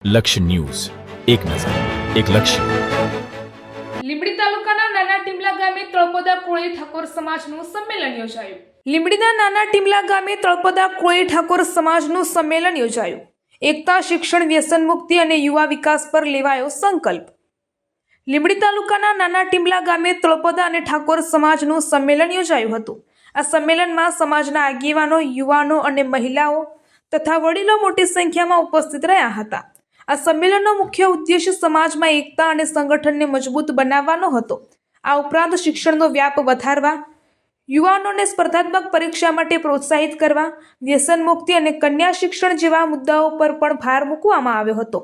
લક્ષ્ય ન્યૂઝ, એક નજર, એક લક્ષ્ય. લીંબડી તાલુકાના નાના ટીમલા ગામે તળપદા કોળી ઠાકોર સમાજનું સંમેલન યોજાયું. લીંબડીના નાના ટીમલા ગામે તળપદા કોળી ઠાકોર સમાજનું સંમેલન યોજાયું. એકતા, શિક્ષણ, વ્યસન મુક્તિ અને યુવા વિકાસ પર લેવાયો સંકલ્પ. લીંબડી તાલુકાના નાના ટીમલા ગામે તળપદા અને ઠાકોર સમાજનું સંમેલન યોજાયું હતું. આ સંમેલનમાં સમાજના આગેવાનો, યુવાનો અને મહિલાઓ તથા વડીલો મોટી સંખ્યામાં ઉપસ્થિત રહ્યા હતા. આ સંમેલનનો મુખ્ય ઉદ્દેશ સમાજમાં એકતા અને સંગઠનને મજબૂત બનાવવાનો હતો. આ ઉપરાંત શિક્ષણનો વ્યાપ વધારવા, યુવાનોને સ્પર્ધાત્મક પરીક્ષા માટે પ્રોત્સાહિત કરવા, વ્યસન મુક્તિ અને કન્યા શિક્ષણ જેવા મુદ્દાઓ પર પણ ભાર મૂકવામાં આવ્યો હતો.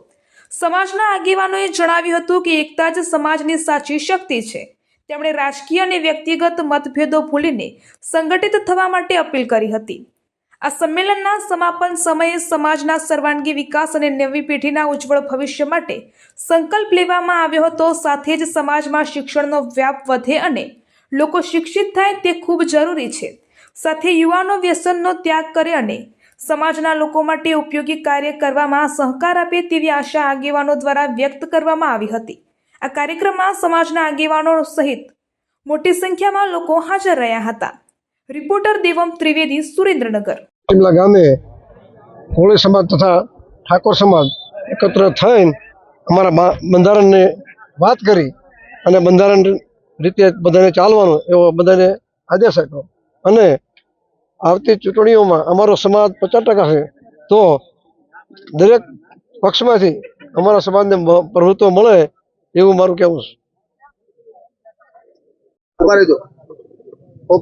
સમાજના આગેવાનોએ જણાવ્યું હતું કે એકતા જ સમાજની સાચી શક્તિ છે. તેમણે રાજકીય અને વ્યક્તિગત મતભેદો ભૂલીને સંગઠિત થવા માટે અપીલ કરી હતી. આ સંમેલનના સમાપન સમયે સમાજના સર્વાંગી વિકાસ અને નવી પેઢીના ઉજ્જવળ ભવિષ્ય માટે સંકલ્પ લેવામાં આવ્યો હતો. સાથે જ સમાજમાં શિક્ષણનો વ્યાપ વધે અને લોકો શિક્ષિત થાય તે ખૂબ જરૂરી છે. સાથે યુવાનો વ્યસનનો ત્યાગ કરે અને સમાજના લોકો માટે ઉપયોગી કાર્ય કરવામાં સહકાર આપે તેવી આશા આગેવાનો દ્વારા વ્યક્ત કરવામાં આવી હતી. આ કાર્યક્રમમાં સમાજના આગેવાનો સહિત મોટી સંખ્યામાં લોકો હાજર રહ્યા હતા. રિપોર્ટર દેવમ ત્રિવેદી, સુરેન્દ્રનગર. ટીમલા ગામે કોળી સમાજ તથા ઠાકોર સમાજ એકત્ર થઈને અમારા બંધારણની વાત કરી અને બંધારણ રીતે બધાને ચાલવાનો એવો બધાને આદેશ આપ્યો. અને આવતી ચૂંટણીઓમાં અમારો સમાજ 50% છે, તો દરેક પક્ષમાંથી અમારા સમાજને પ્રભુત્વ મળે એવું મારું કહેવું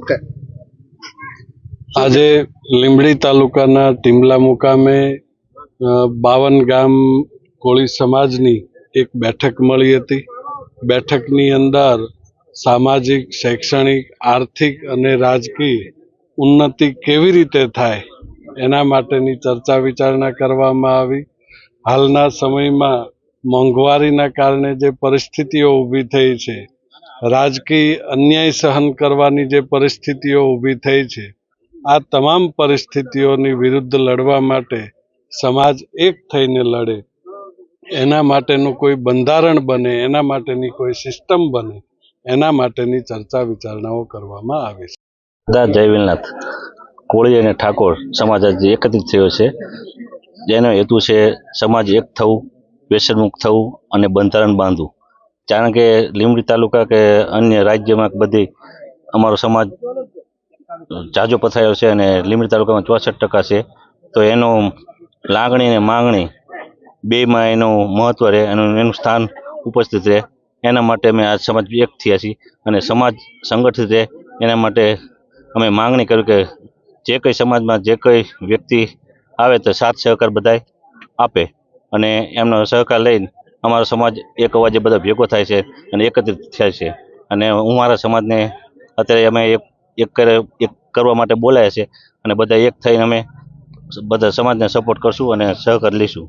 છે. આજે લીંબડી તાલુકાના ટીમલા મુકામે 52 ગામ કોળી સમાજની એક બેઠક મળી હતી. બેઠકની અંદર સામાજિક, શૈક્ષણિક, આર્થિક અને રાજકીય ઉન્નતિ કેવી રીતે થાય એના માટેની ચર્ચા વિચારણા કરવામાં આવી. હાલના સમયમાં મોંઘવારીના કારણે જે પરિસ્થિતિઓ ઊભી થઈ છે, રાજકીય અન્યાય સહન કરવાની જે પરિસ્થિતિઓ ઊભી થઈ છે, આ તમામ પરિસ્થિતિઓની વિરુદ્ધ લડવા માટે સમાજ એક થઈને લડે, એના માટેનું કોઈ બંધારણ બને, એના માટેની કોઈ સિસ્ટમ બને, એના માટેની ચર્ચા વિચારણાઓ કરવામાં આવે છે. જય વિલનાથ. કોળી અને ઠાકોર સમાજ આજે એકત્રિત થયો છે, જેનો હેતુ છે સમાજ એક થવું, વ્યસનમુક્ત થવું અને બંધારણ બાંધવું. કારણ કે લીંબડી તાલુકા કે અન્ય રાજ્યમાં બધી અમારો સમાજ જાજો પથરાયો છે અને લીંબડી તાલુકામાં 64% છે. તો એનો લાગણી અને માંગણી બેમાં એનું મહત્વ રહે, એનું સ્થાન ઉપસ્થિત રહે, એના માટે અમે આ સમાજ એક થયા છીએ. અને સમાજ સંગઠિત રહે એના માટે અમે માંગણી કરી કે જે કંઈ સમાજમાં જે કંઈ વ્યક્તિ આવે તો સાથ સહકાર બધાય આપે અને એમનો સહકાર લઈને અમારો સમાજ એક અવાજે બધા ભેગો થાય છે અને એકત્રિત થાય છે. અને હું મારા સમાજને અત્યારે અમે એક કરવા માટે બોલાયા છે અને બધા એક થઈને અમે બધા સમાજને સપોર્ટ કરશું અને સહકાર લઈશું.